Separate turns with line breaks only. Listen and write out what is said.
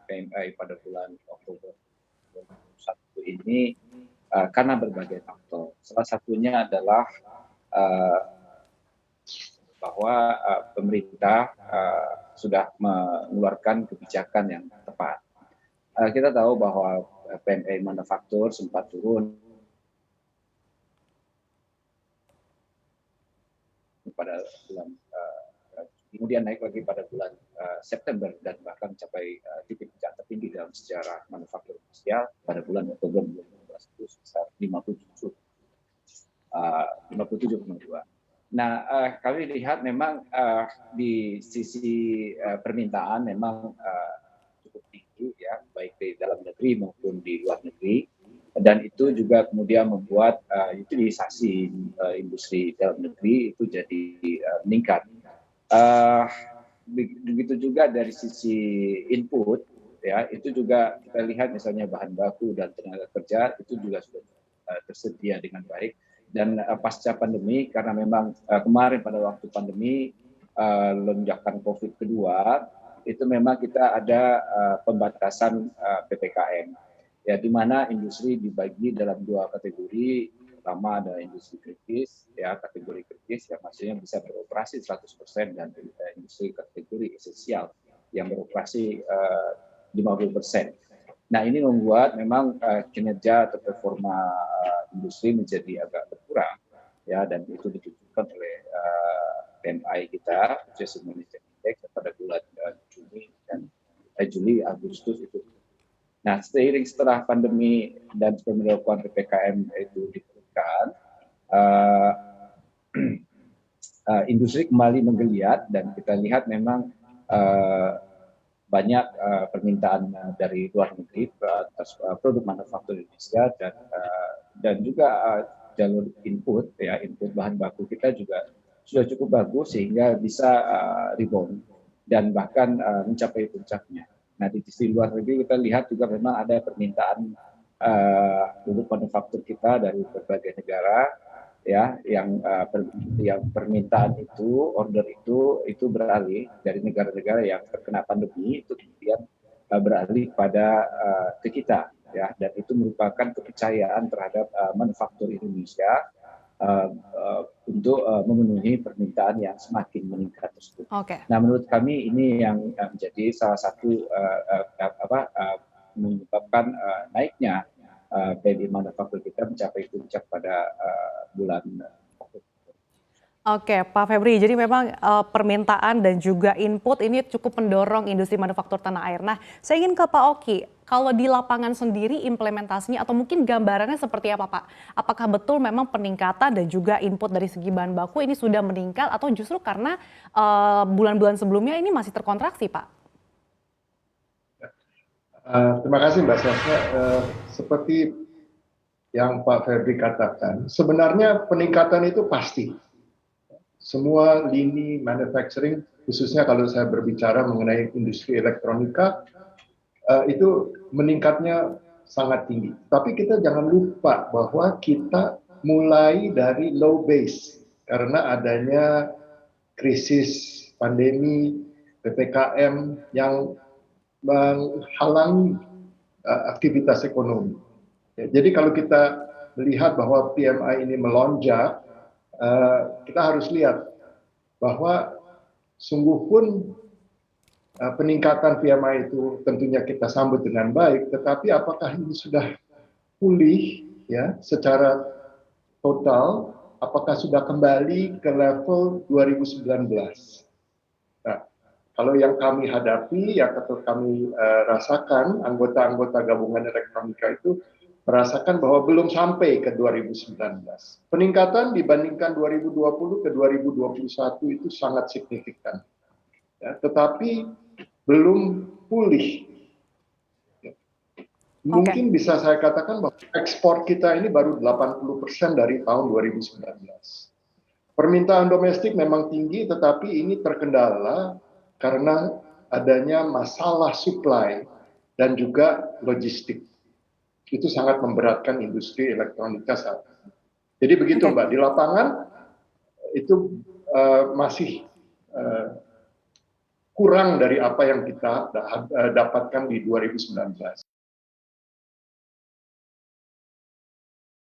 PMI pada bulan Oktober 2021 ini karena berbagai faktor. Salah satunya adalah bahwa pemerintah sudah mengeluarkan kebijakan yang tepat. Kita tahu bahwa PMI manufaktur sempat turun pada bulan kemudian naik lagi pada bulan September dan bahkan mencapai titik puncak tertinggi dalam sejarah manufaktur industrial pada bulan Oktober 2019 itu sebesar 57,2. Nah, kami lihat memang di sisi permintaan memang cukup tinggi ya, baik di dalam negeri maupun di luar negeri, dan itu juga kemudian membuat utilisasi industri dalam negeri itu jadi meningkat. Begitu juga dari sisi input ya, itu juga kita lihat misalnya bahan baku dan tenaga kerja itu juga sudah tersedia dengan baik. Dan pasca pandemi, karena memang kemarin pada waktu pandemi lonjakan COVID kedua, itu memang kita ada pembatasan PPKM, ya, di mana industri dibagi dalam dua kategori. Pertama ada industri kritis, ya, kategori kritis yang maksudnya bisa beroperasi 100%, dan industri kategori esensial yang beroperasi 50%. Nah, ini membuat memang kinerja atau performa industri menjadi agak berkurang, ya, dan itu ditunjukkan oleh PMI kita, Purchasing Managers Index, pada bulan Juli Agustus itu. Nah, seiring setelah pandemi dan pemberlakuan PPKM itu diturunkan, industri kembali menggeliat dan kita lihat memang banyak permintaan dari luar negeri atas produk manufaktur Indonesia, dan juga jalur input, ya, input bahan baku kita juga sudah cukup bagus sehingga bisa rebound dan bahkan mencapai puncaknya. Nah, di sisi luar negeri kita lihat juga memang ada permintaan produk manufaktur kita dari berbagai negara, ya, yang permintaan itu, order itu beralih dari negara-negara yang terkena pandemi itu kemudian beralih ke kita, ya, dan itu merupakan kepercayaan terhadap manufaktur Indonesia untuk memenuhi permintaan yang semakin meningkat tersebut. Nah, menurut kami ini yang menjadi salah satu menyebabkan naiknya PMI manufaktur kita mencapai puncak pada bulan Oktober.
Oke, Pak Febri, jadi memang permintaan dan juga input ini cukup mendorong industri manufaktur tanah air. Nah, saya ingin ke Pak Oki, kalau di lapangan sendiri implementasinya atau mungkin gambarannya seperti apa, Pak? Apakah betul memang peningkatan dan juga input dari segi bahan baku ini sudah meningkat atau justru karena bulan-bulan sebelumnya ini masih terkontraksi, Pak?
Terima kasih Mbak Sasha. Seperti yang Pak Febri katakan, sebenarnya peningkatan itu pasti. Semua lini manufacturing, khususnya kalau saya berbicara mengenai industri elektronika, itu meningkatnya sangat tinggi. Tapi kita jangan lupa bahwa kita mulai dari low base karena adanya krisis pandemi, PPKM yang menghalangi aktivitas ekonomi. Jadi kalau kita melihat bahwa PMI ini melonjak, kita harus lihat bahwa sungguh pun peningkatan PMI itu tentunya kita sambut dengan baik, tetapi apakah ini sudah pulih ya secara total, apakah sudah kembali ke level 2019? Nah, kalau yang kami hadapi, yang kami rasakan, anggota-anggota gabungan elektronika itu merasakan bahwa belum sampai ke 2019. Peningkatan dibandingkan 2020 ke 2021 itu sangat signifikan. Ya, tetapi belum pulih. Mungkin bisa saya katakan bahwa ekspor kita ini baru 80% dari tahun 2019. Permintaan domestik memang tinggi, tetapi ini terkendala karena adanya masalah supply dan juga logistik. Itu sangat memberatkan industri elektronika saat ini. Jadi begitu Mbak, di lapangan itu masih kurang dari apa yang kita dapatkan di 2019.